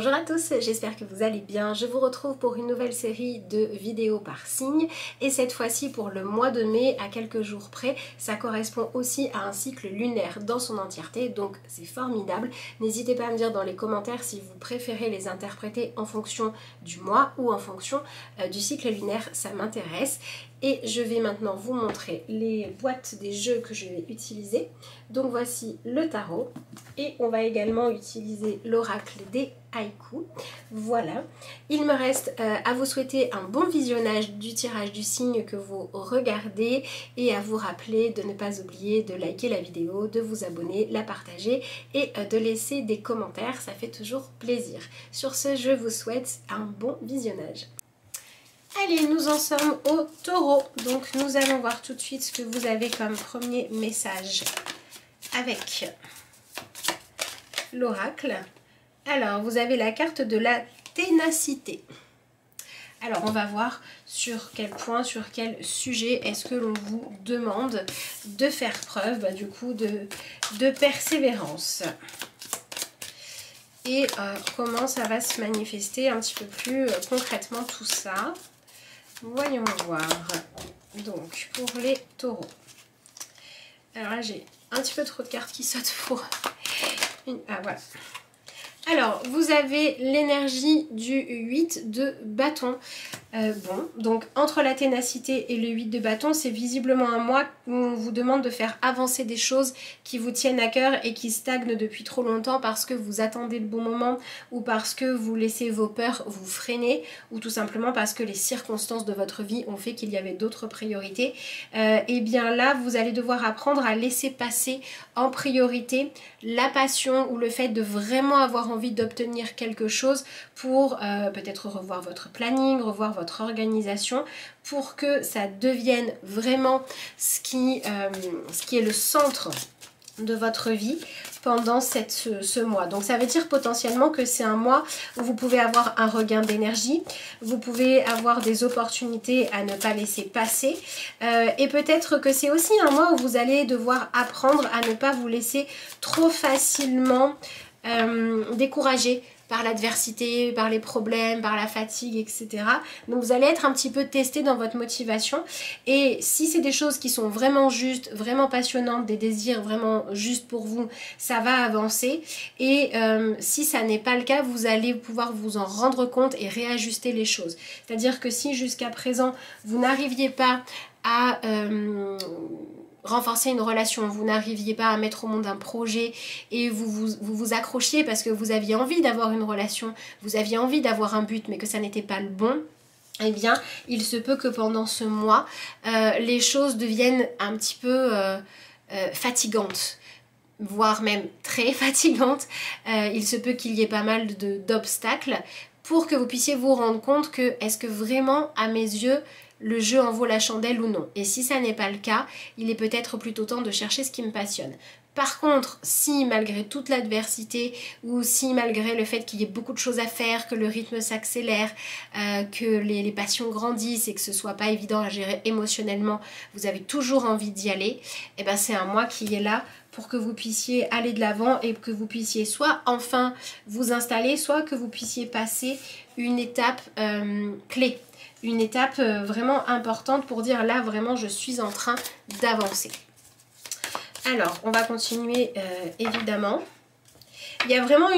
Bonjour à tous, j'espère que vous allez bien. Je vous retrouve pour une nouvelle série de vidéos par signe et cette fois-ci pour le mois de mai à quelques jours près. Ça correspond aussi à un cycle lunaire dans son entièreté, donc c'est formidable. N'hésitez pas à me dire dans les commentaires si vous préférez les interpréter en fonction du mois ou en fonction du cycle lunaire, ça m'intéresse. Et je vais maintenant vous montrer les boîtes des jeux que je vais utiliser. Donc voici le tarot et on va également utiliser l'oracle des haïkus. Voilà, il me reste à vous souhaiter un bon visionnage du tirage du signe que vous regardez et à vous rappeler de ne pas oublier de liker la vidéo, de vous abonner, la partager et de laisser des commentaires, ça fait toujours plaisir. Sur ce, je vous souhaite un bon visionnage. Allez, nous en sommes au taureau, donc nous allons voir tout de suite ce que vous avez comme premier message avec l'oracle. Alors, vous avez la carte de la ténacité. Alors, on va voir sur quel point, sur quel sujet est-ce que l'on vous demande de faire preuve, du coup, de persévérance. Et comment ça va se manifester un petit peu plus concrètement tout ça. Voyons voir. Donc, pour les taureaux. Alors là, j'ai un petit peu trop de cartes qui sautent pour... Ah, voilà. Alors, vous avez l'énergie du 8 de bâton. Bon, donc entre la ténacité et le 8 de bâton, c'est visiblement un mois où on vous demande de faire avancer des choses qui vous tiennent à cœur et qui stagnent depuis trop longtemps parce que vous attendez le bon moment ou parce que vous laissez vos peurs vous freiner ou tout simplement parce que les circonstances de votre vie ont fait qu'il y avait d'autres priorités. Et bien là, vous allez devoir apprendre à laisser passer en priorité la passion ou le fait de vraiment avoir envie d'obtenir quelque chose pour peut-être revoir votre planning, revoir votre organisation pour que ça devienne vraiment ce qui est le centre de votre vie pendant ce mois. Donc ça veut dire potentiellement que c'est un mois où vous pouvez avoir un regain d'énergie, vous pouvez avoir des opportunités à ne pas laisser passer et peut-être que c'est aussi un mois où vous allez devoir apprendre à ne pas vous laisser trop facilement décourager par l'adversité, par les problèmes, par la fatigue, etc. Donc vous allez être un petit peu testé dans votre motivation et si c'est des choses qui sont vraiment justes, vraiment passionnantes, des désirs vraiment justes pour vous, ça va avancer et si ça n'est pas le cas, vous allez pouvoir vous en rendre compte et réajuster les choses. C'est-à-dire que si jusqu'à présent vous n'arriviez pas à... renforcer une relation, vous n'arriviez pas à mettre au monde un projet et vous accrochiez parce que vous aviez envie d'avoir une relation, vous aviez envie d'avoir un but mais que ça n'était pas le bon, eh bien il se peut que pendant ce mois les choses deviennent un petit peu fatigantes, voire même très fatigantes. Il se peut qu'il y ait pas mal d'obstacles pour que vous puissiez vous rendre compte que est-ce que vraiment à mes yeux le jeu en vaut la chandelle ou non. Et si ça n'est pas le cas, il est peut-être plutôt temps de chercher ce qui me passionne. Par contre, si malgré toute l'adversité ou si malgré le fait qu'il y ait beaucoup de choses à faire, que le rythme s'accélère, que les passions grandissent et que ce soit pas évident à gérer émotionnellement, vous avez toujours envie d'y aller, et ben c'est un mois qui est là pour que vous puissiez aller de l'avant et que vous puissiez soit enfin vous installer, soit que vous puissiez passer une étape clé. Une étape vraiment importante pour dire là vraiment je suis en train d'avancer. Alors on va continuer évidemment. Il y a vraiment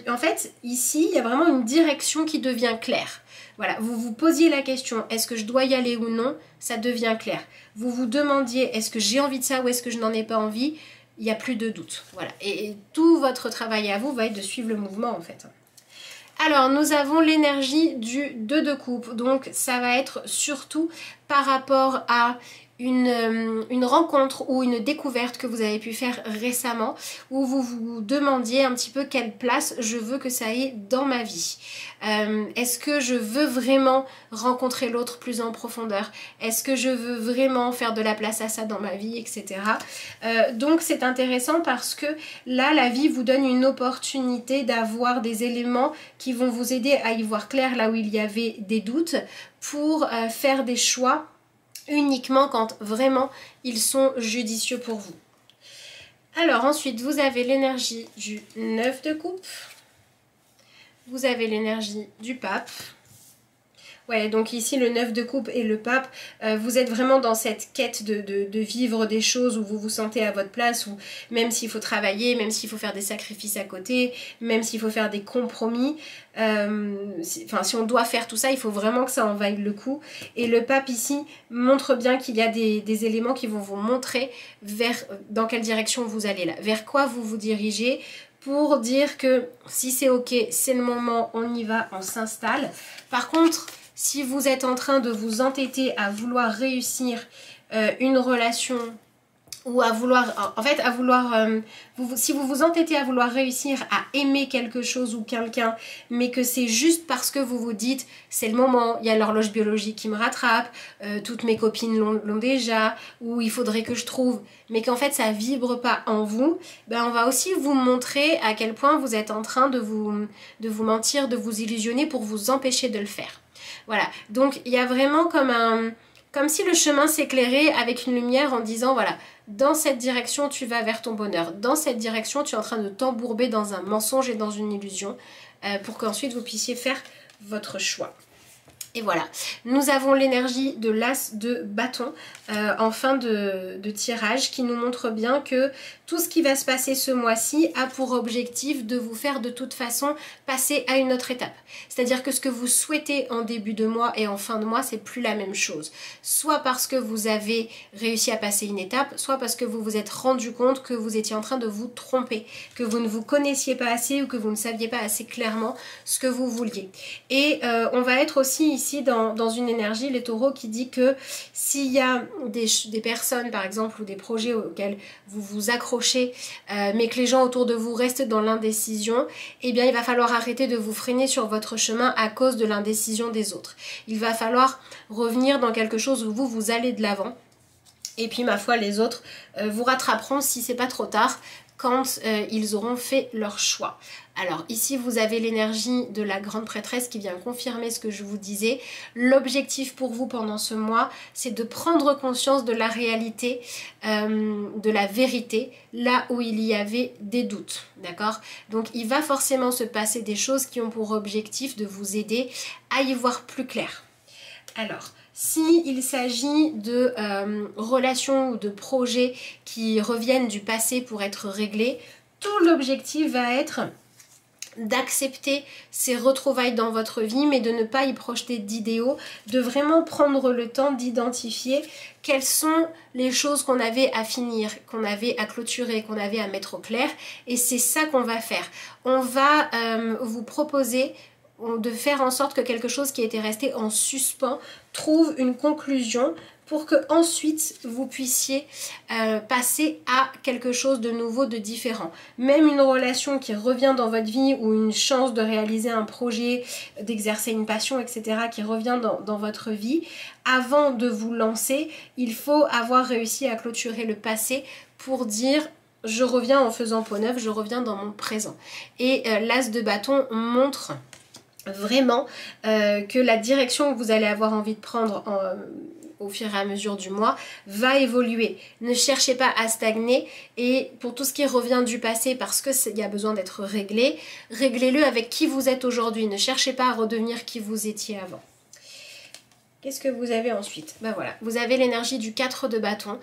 en fait ici il y a vraiment une direction qui devient claire. Voilà, vous vous posiez la question est-ce que je dois y aller ou non, ça devient clair. Vous vous demandiez est-ce que j'ai envie de ça ou est-ce que je n'en ai pas envie, il n'y a plus de doute. Voilà, et tout votre travail à vous va être de suivre le mouvement en fait. Alors, nous avons l'énergie du 2 de coupe, donc ça va être surtout par rapport à une rencontre ou une découverte que vous avez pu faire récemment où vous vous demandiez un petit peu quelle place je veux que ça ait dans ma vie. Est-ce que je veux vraiment rencontrer l'autre plus en profondeur? Est-ce que je veux vraiment faire de la place à ça dans ma vie, etc. Donc c'est intéressant parce que là la vie vous donne une opportunité d'avoir des éléments qui vont vous aider à y voir clair là où il y avait des doutes pour faire des choix uniquement quand vraiment ils sont judicieux pour vous. Alors ensuite vous avez l'énergie du 9 de coupe, vous avez l'énergie du pape. Ouais, donc ici le 9 de coupe et le pape, vous êtes vraiment dans cette quête de vivre des choses où vous vous sentez à votre place, où même s'il faut travailler, même s'il faut faire des sacrifices à côté, même s'il faut faire des compromis, si on doit faire tout ça, il faut vraiment que ça en vaille le coup. Et le pape ici montre bien qu'il y a des éléments qui vont vous montrer dans quelle direction vous allez là, vers quoi vous vous dirigez, pour dire que si c'est ok, c'est le moment, on y va, on s'installe. Par contre, si vous êtes en train de vous entêter à vouloir réussir une relation ou à vouloir, si vous vous entêtez à vouloir réussir à aimer quelque chose ou quelqu'un, mais que c'est juste parce que vous vous dites c'est le moment, il y a l'horloge biologique qui me rattrape, toutes mes copines l'ont déjà, ou il faudrait que je trouve, mais qu'en fait ça vibre pas en vous, ben on va aussi vous montrer à quel point vous êtes en train de vous mentir, de vous illusionner pour vous empêcher de le faire. Voilà, donc il y a vraiment comme si le chemin s'éclairait avec une lumière en disant voilà, dans cette direction tu vas vers ton bonheur, dans cette direction tu es en train de t'embourber dans un mensonge et dans une illusion pour qu'ensuite vous puissiez faire votre choix. Et voilà, nous avons l'énergie de l'as de bâton en fin de tirage qui nous montre bien que tout ce qui va se passer ce mois-ci a pour objectif de vous faire de toute façon passer à une autre étape. C'est-à-dire que ce que vous souhaitez en début de mois et en fin de mois, c'est plus la même chose. Soit parce que vous avez réussi à passer une étape, soit parce que vous vous êtes rendu compte que vous étiez en train de vous tromper, que vous ne vous connaissiez pas assez ou que vous ne saviez pas assez clairement ce que vous vouliez. Et on va être aussi ici dans une énergie, les taureaux, qui dit que s'il y a des personnes par exemple ou des projets auxquels vous vous accrochez mais que les gens autour de vous restent dans l'indécision, eh bien il va falloir arrêter de vous freiner sur votre chemin à cause de l'indécision des autres. Il va falloir revenir dans quelque chose où vous allez de l'avant. Et puis ma foi, les autres vous rattraperont si c'est pas trop tard, quand ils auront fait leur choix. Alors ici vous avez l'énergie de la grande prêtresse qui vient confirmer ce que je vous disais. L'objectif pour vous pendant ce mois, c'est de prendre conscience de la réalité, de la vérité, là où il y avait des doutes, d'accord? Donc il va forcément se passer des choses qui ont pour objectif de vous aider à y voir plus clair. Alors, s'il s'agit de relations ou de projets qui reviennent du passé pour être réglés, tout l'objectif va être d'accepter ces retrouvailles dans votre vie, mais de ne pas y projeter d'idéaux, de vraiment prendre le temps d'identifier quelles sont les choses qu'on avait à finir, qu'on avait à clôturer, qu'on avait à mettre au clair, et c'est ça qu'on va faire. On va vous proposer de faire en sorte que quelque chose qui était resté en suspens trouve une conclusion pour que ensuite vous puissiez passer à quelque chose de nouveau, de différent. Même une relation qui revient dans votre vie ou une chance de réaliser un projet, d'exercer une passion, etc. qui revient dans votre vie, avant de vous lancer, il faut avoir réussi à clôturer le passé pour dire je reviens en faisant peau neuve, je reviens dans mon présent. Et l'as de bâton montre vraiment que la direction que vous allez avoir envie de prendre au fur et à mesure du mois va évoluer. Ne cherchez pas à stagner, et pour tout ce qui revient du passé, parce qu'il y a besoin d'être réglé, réglez-le avec qui vous êtes aujourd'hui. Ne cherchez pas à redevenir qui vous étiez avant. Qu'est-ce que vous avez ensuite? Ben voilà, vous avez l'énergie du 4 de bâton.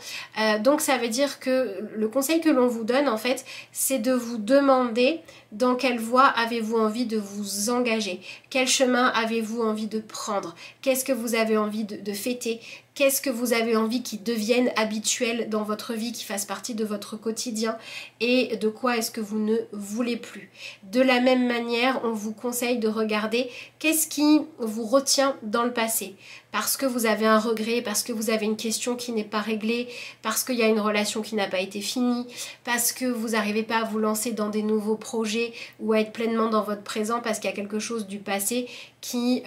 Donc ça veut dire que le conseil que l'on vous donne en fait, c'est de vous demander dans quelle voie avez-vous envie de vous engager? Quel chemin avez-vous envie de prendre? Qu'est-ce que vous avez envie de fêter? Qu'est-ce que vous avez envie qui devienne habituel dans votre vie, qui fasse partie de votre quotidien? Et de quoi est-ce que vous ne voulez plus? De la même manière, on vous conseille de regarder qu'est-ce qui vous retient dans le passé. Parce que vous avez un regret, parce que vous avez une question qui n'est pas réglée, parce qu'il y a une relation qui n'a pas été finie, parce que vous n'arrivez pas à vous lancer dans des nouveaux projets ou à être pleinement dans votre présent parce qu'il y a quelque chose du passé qui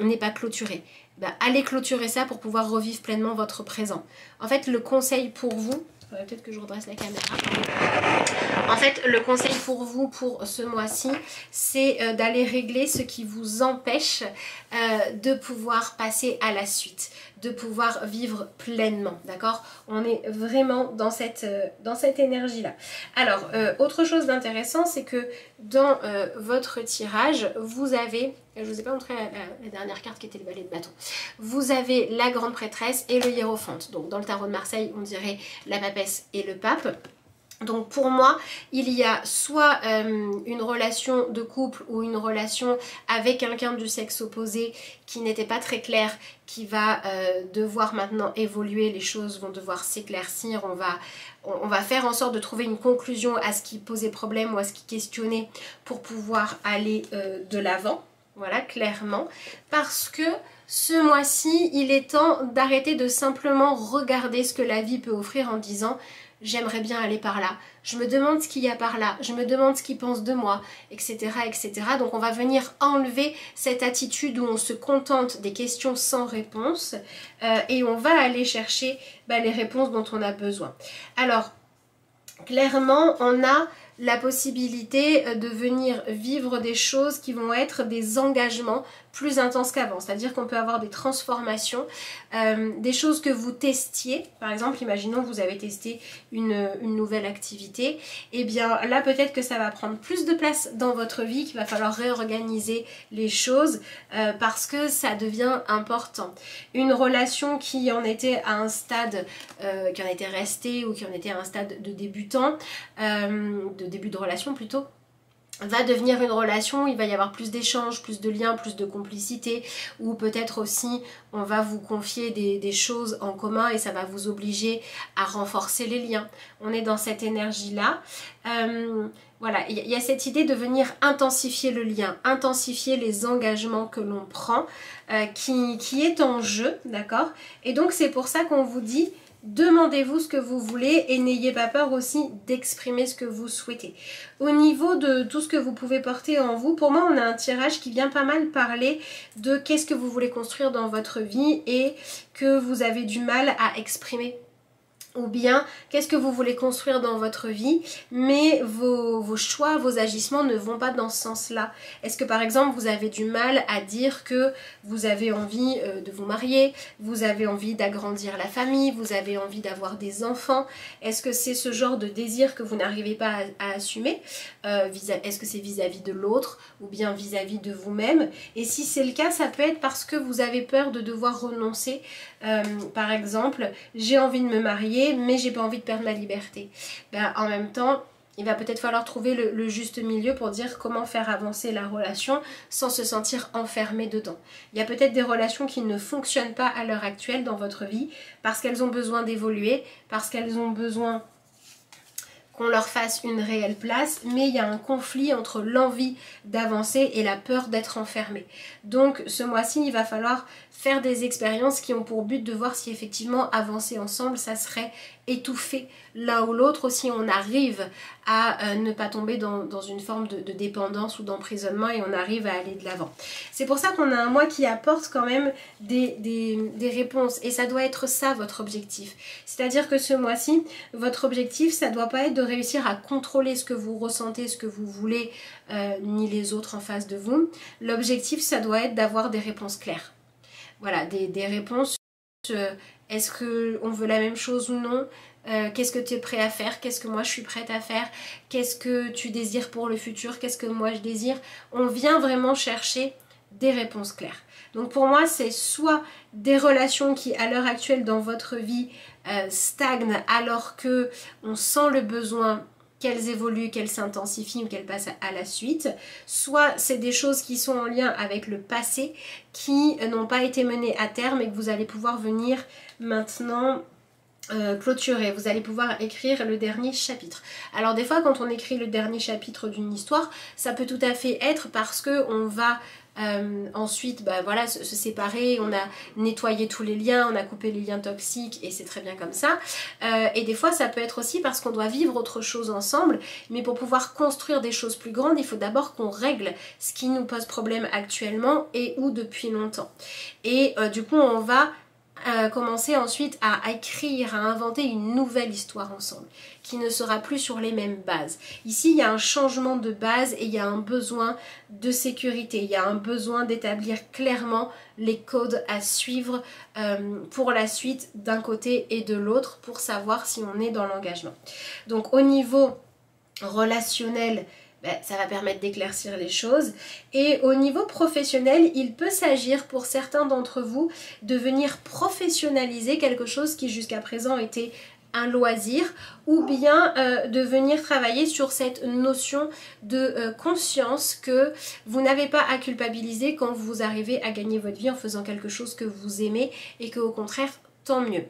n'est pas clôturé. Ben, allez clôturer ça pour pouvoir revivre pleinement votre présent. En fait, le conseil pour vous, faudrait peut-être que je redresse la caméra. En fait, le conseil pour vous pour ce mois-ci, c'est d'aller régler ce qui vous empêche de pouvoir passer à la suite, de pouvoir vivre pleinement, d'accord? On est vraiment dans cette énergie-là. Alors, autre chose d'intéressant, c'est que dans votre tirage, vous avez, je ne vous ai pas montré la dernière carte qui était le valet de bâton, vous avez la grande prêtresse et le hiérophante. Donc dans le tarot de Marseille, on dirait la papesse et le pape. Donc pour moi, il y a soit une relation de couple ou une relation avec quelqu'un du sexe opposé qui n'était pas très claire, qui va devoir maintenant évoluer, les choses vont devoir s'éclaircir, on va faire en sorte de trouver une conclusion à ce qui posait problème ou à ce qui questionnait pour pouvoir aller de l'avant, voilà, clairement, parce que ce mois-ci, il est temps d'arrêter de simplement regarder ce que la vie peut offrir en disant j'aimerais bien aller par là, je me demande ce qu'il y a par là, je me demande ce qu'ils pensent de moi, etc., etc. Donc on va venir enlever cette attitude où on se contente des questions sans réponse et on va aller chercher les réponses dont on a besoin. Alors, clairement, on a la possibilité de venir vivre des choses qui vont être des engagements plus intenses qu'avant, c'est-à-dire qu'on peut avoir des transformations, des choses que vous testiez, par exemple imaginons que vous avez testé une nouvelle activité, et bien là peut-être que ça va prendre plus de place dans votre vie, qu'il va falloir réorganiser les choses parce que ça devient important. Une relation qui en était à un stade, qui en était restée ou qui en était à un stade de débutant, de début de relation plutôt, va devenir une relation où il va y avoir plus d'échanges, plus de liens, plus de complicité, ou peut-être aussi on va vous confier des choses en commun et ça va vous obliger à renforcer les liens. On est dans cette énergie-là. Voilà, il y a cette idée de venir intensifier le lien, intensifier les engagements que l'on prend, qui est en jeu, d'accord? Et donc c'est pour ça qu'on vous dit demandez-vous ce que vous voulez et n'ayez pas peur aussi d'exprimer ce que vous souhaitez. Au niveau de tout ce que vous pouvez porter en vous, pour moi on a un tirage qui vient pas mal parler de qu'est-ce que vous voulez construire dans votre vie et que vous avez du mal à exprimer. Ou bien, qu'est-ce que vous voulez construire dans votre vie, mais vos choix, vos agissements ne vont pas dans ce sens-là. Est-ce que par exemple, vous avez du mal à dire que vous avez envie de vous marier, vous avez envie d'agrandir la famille, vous avez envie d'avoir des enfants? Est-ce que c'est ce genre de désir que vous n'arrivez pas à assumer? Est-ce que c'est vis-à-vis de l'autre ou bien vis-à-vis de vous-même? Et si c'est le cas, ça peut être parce que vous avez peur de devoir renoncer. Par exemple, j'ai envie de me marier, mais j'ai pas envie de perdre ma liberté. En même temps, il va peut-être falloir trouver le juste milieu pour dire comment faire avancer la relation sans se sentir enfermé dedans. Il y a peut-être des relations qui ne fonctionnent pas à l'heure actuelle dans votre vie parce qu'elles ont besoin d'évoluer, parce qu'elles ont besoin qu'on leur fasse une réelle place, mais il y a un conflit entre l'envie d'avancer et la peur d'être enfermé. Donc ce mois-ci, il va falloir faire des expériences qui ont pour but de voir si effectivement avancer ensemble, ça serait étouffer l'un ou l'autre, aussi on arrive à ne pas tomber dans une forme de dépendance ou d'emprisonnement et on arrive à aller de l'avant. C'est pour ça qu'on a un mois qui apporte quand même des réponses et ça doit être ça votre objectif. C'est-à-dire que ce mois-ci, votre objectif, ça doit pas être de réussir à contrôler ce que vous ressentez, ce que vous voulez, ni les autres en face de vous. L'objectif, ça doit être d'avoir des réponses claires. Voilà, des réponses est-ce qu'on veut la même chose ou non, qu'est-ce que tu es prêt à faire, qu'est-ce que moi je suis prête à faire, qu'est-ce que tu désires pour le futur, qu'est-ce que moi je désire. On vient vraiment chercher des réponses claires. Donc pour moi c'est soit des relations qui à l'heure actuelle dans votre vie stagnent alors que on sent le besoin qu'elles évoluent, qu'elles s'intensifient ou qu'elles passent à la suite, soit c'est des choses qui sont en lien avec le passé, qui n'ont pas été menées à terme et que vous allez pouvoir venir maintenant clôturer. Vous allez pouvoir écrire le dernier chapitre. Alors des fois quand on écrit le dernier chapitre d'une histoire, ça peut tout à fait être parce que on va ensuite voilà, se séparer, on a nettoyé tous les liens, on a coupé les liens toxiques et c'est très bien comme ça. Et des fois ça peut être aussi parce qu'on doit vivre autre chose ensemble, mais pour pouvoir construire des choses plus grandes, il faut d'abord qu'on règle ce qui nous pose problème actuellement et ou depuis longtemps. Et du coup on va commencer ensuite à écrire, à inventer une nouvelle histoire ensemble, qui ne sera plus sur les mêmes bases. Ici, il y a un changement de base et il y a un besoin de sécurité, il y a un besoin d'établir clairement les codes à suivre pour la suite d'un côté et de l'autre pour savoir si on est dans l'engagement. Donc au niveau relationnel, ça va permettre d'éclaircir les choses. Et au niveau professionnel, il peut s'agir pour certains d'entre vous de venir professionnaliser quelque chose qui jusqu'à présent était un loisir, ou bien de venir travailler sur cette notion de conscience que vous n'avez pas à culpabiliser quand vous arrivez à gagner votre vie en faisant quelque chose que vous aimez et que au contraire tant mieux.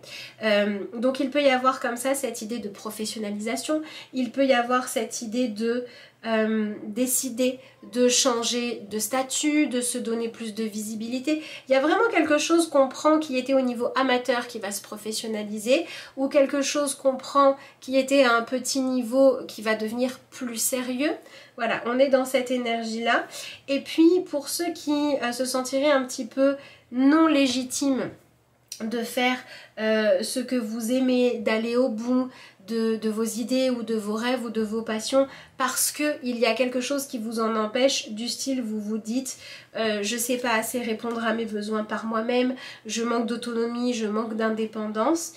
Donc il peut y avoir comme ça cette idée de professionnalisation, il peut y avoir cette idée de décider de changer de statut, de se donner plus de visibilité. Il y a vraiment quelque chose qu'on prend qui était au niveau amateur qui va se professionnaliser, ou quelque chose qu'on prend qui était à un petit niveau qui va devenir plus sérieux. Voilà, on est dans cette énergie-là. Et puis pour ceux qui se sentiraient un petit peu non légitimes de faire ce que vous aimez, d'aller au bout de vos idées ou de vos rêves ou de vos passions parce qu'il y a quelque chose qui vous en empêche, du style vous vous dites je sais pas assez répondre à mes besoins par moi-même, je manque d'autonomie, je manque d'indépendance,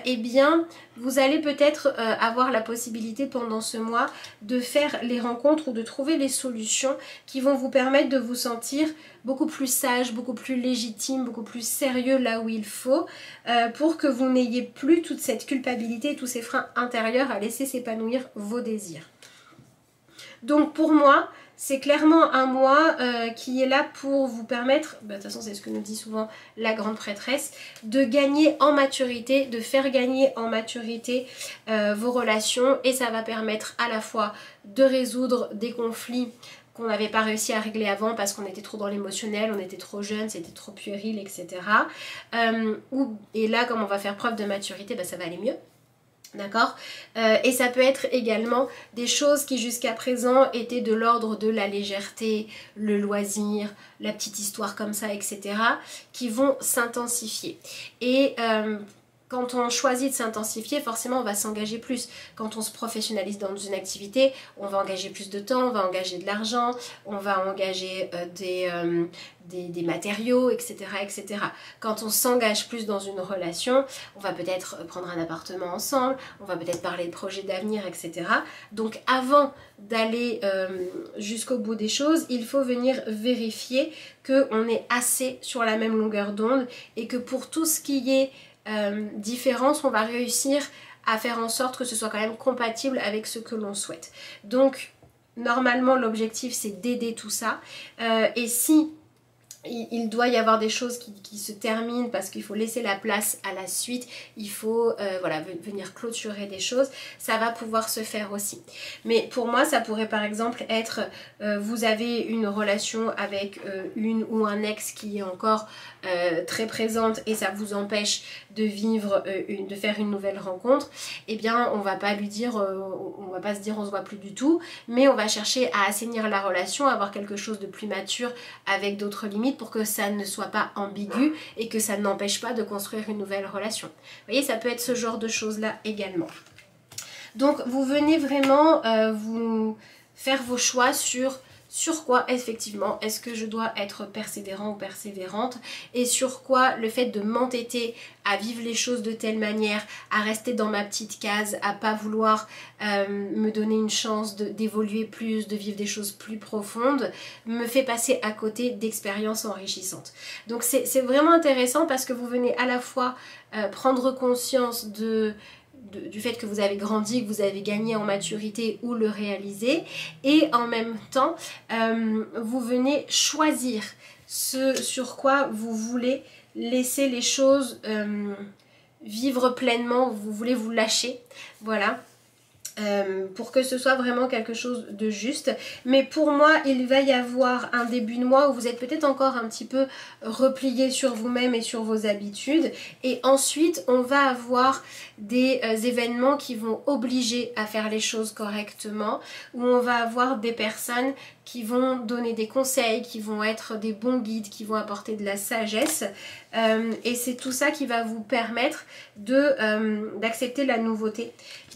eh bien vous allez peut-être avoir la possibilité pendant ce mois de faire les rencontres ou de trouver les solutions qui vont vous permettre de vous sentir beaucoup plus sage, beaucoup plus légitime, beaucoup plus sérieux là où il faut, pour que vous n'ayez plus toute cette culpabilité, tous ces freins intérieurs à laisser s'épanouir vos désirs. Donc pour moi, c'est clairement un mois qui est là pour vous permettre, de toute façon c'est ce que nous dit souvent la grande prêtresse, de gagner en maturité, de faire gagner en maturité vos relations, et ça va permettre à la fois de résoudre des conflits qu'on n'avait pas réussi à régler avant parce qu'on était trop dans l'émotionnel, on était trop jeune, c'était trop puéril, etc. Et là, comme on va faire preuve de maturité, ça va aller mieux. D'accord, et ça peut être également des choses qui jusqu'à présent étaient de l'ordre de la légèreté, le loisir, la petite histoire comme ça, etc. qui vont s'intensifier. Et quand on choisit de s'intensifier, forcément on va s'engager plus. Quand on se professionnalise dans une activité, on va engager plus de temps, on va engager de l'argent, on va engager des matériaux, etc., etc. Quand on s'engage plus dans une relation, on va peut-être prendre un appartement ensemble, on va peut-être parler de projets d'avenir, etc. Donc avant d'aller jusqu'au bout des choses, il faut venir vérifier qu'on est assez sur la même longueur d'onde et que pour tout ce qui est différence, on va réussir à faire en sorte que ce soit quand même compatible avec ce que l'on souhaite. Donc normalement l'objectif c'est d'aider tout ça, et si il doit y avoir des choses qui se terminent parce qu'il faut laisser la place à la suite, il faut voilà, venir clôturer des choses, ça va pouvoir se faire aussi. Mais pour moi ça pourrait par exemple être vous avez une relation avec une ou un ex qui est encore très présente et ça vous empêche de vivre, de faire une nouvelle rencontre, eh bien on va pas lui dire, on va pas se dire on se voit plus du tout, mais on va chercher à assainir la relation, à avoir quelque chose de plus mature avec d'autres limites pour que ça ne soit pas ambigu et que ça n'empêche pas de construire une nouvelle relation. Vous voyez, ça peut être ce genre de choses là également. Donc vous venez vraiment vous faire vos choix sur quoi effectivement est-ce que je dois être persévérant ou persévérante, et sur quoi le fait de m'entêter à vivre les choses de telle manière, à rester dans ma petite case, à pas vouloir me donner une chance d'évoluer plus, de vivre des choses plus profondes, me fait passer à côté d'expériences enrichissantes. Donc c'est vraiment intéressant parce que vous venez à la fois prendre conscience du fait que vous avez grandi, que vous avez gagné en maturité ou le réaliser, et en même temps vous venez choisir ce sur quoi vous voulez laisser les choses vivre pleinement, vous voulez vous lâcher, voilà. Pour que ce soit vraiment quelque chose de juste. Mais pour moi il va y avoir un début de mois où vous êtes peut-être encore un petit peu replié sur vous-même et sur vos habitudes, et ensuite on va avoir des événements qui vont obliger à faire les choses correctement, où on va avoir des personnes qui vont donner des conseils, qui vont être des bons guides, qui vont apporter de la sagesse. Et c'est tout ça qui va vous permettre d'accepter la nouveauté,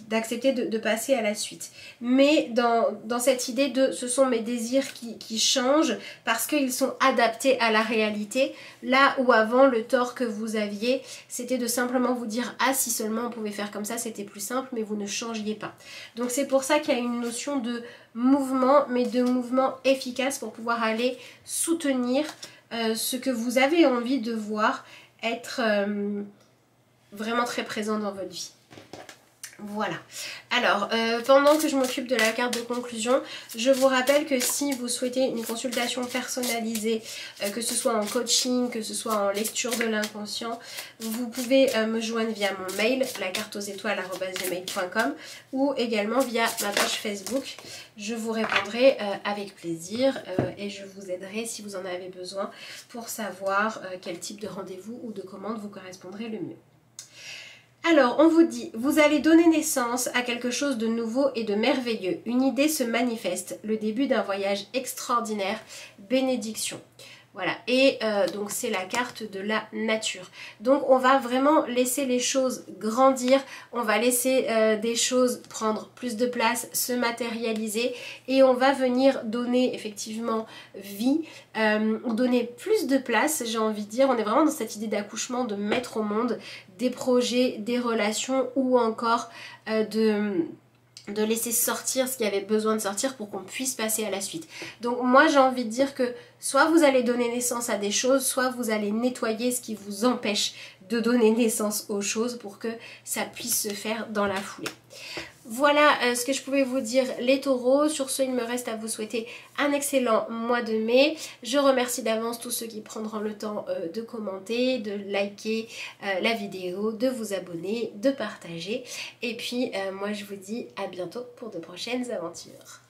d'accepter de passer à la suite. Mais dans cette idée de ce sont mes désirs qui changent parce qu'ils sont adaptés à la réalité, là où avant le tort que vous aviez, c'était de simplement vous dire ah si seulement on pouvait faire comme ça c'était plus simple, mais vous ne changiez pas. Donc c'est pour ça qu'il y a une notion de mouvement, mais de mouvement efficace pour pouvoir aller soutenir ce que vous avez envie de voir être vraiment très présent dans votre vie. Voilà. Alors, pendant que je m'occupe de la carte de conclusion, je vous rappelle que si vous souhaitez une consultation personnalisée, que ce soit en coaching, que ce soit en lecture de l'inconscient, vous pouvez me joindre via mon mail, lacarteauxétoiles@gmail.com, ou également via ma page Facebook. Je vous répondrai avec plaisir et je vous aiderai si vous en avez besoin pour savoir quel type de rendez-vous ou de commande vous correspondrait le mieux. Alors, on vous dit, vous allez donner naissance à quelque chose de nouveau et de merveilleux. Une idée se manifeste, le début d'un voyage extraordinaire, bénédiction. Voilà, et donc c'est la carte de la nature. Donc on va vraiment laisser les choses grandir, on va laisser des choses prendre plus de place, se matérialiser et on va venir donner effectivement vie, donner plus de place, j'ai envie de dire. On est vraiment dans cette idée d'accouchement, de mettre au monde des projets, des relations ou encore de laisser sortir ce qui avait besoin de sortir pour qu'on puisse passer à la suite. Donc moi j'ai envie de dire que soit vous allez donner naissance à des choses, soit vous allez nettoyer ce qui vous empêche de donner naissance aux choses pour que ça puisse se faire dans la foulée. Voilà ce que je pouvais vous dire les taureaux. Sur ce, il me reste à vous souhaiter un excellent mois de mai. Je remercie d'avance tous ceux qui prendront le temps de commenter, de liker la vidéo, de vous abonner, de partager. Et puis moi je vous dis à bientôt pour de prochaines aventures.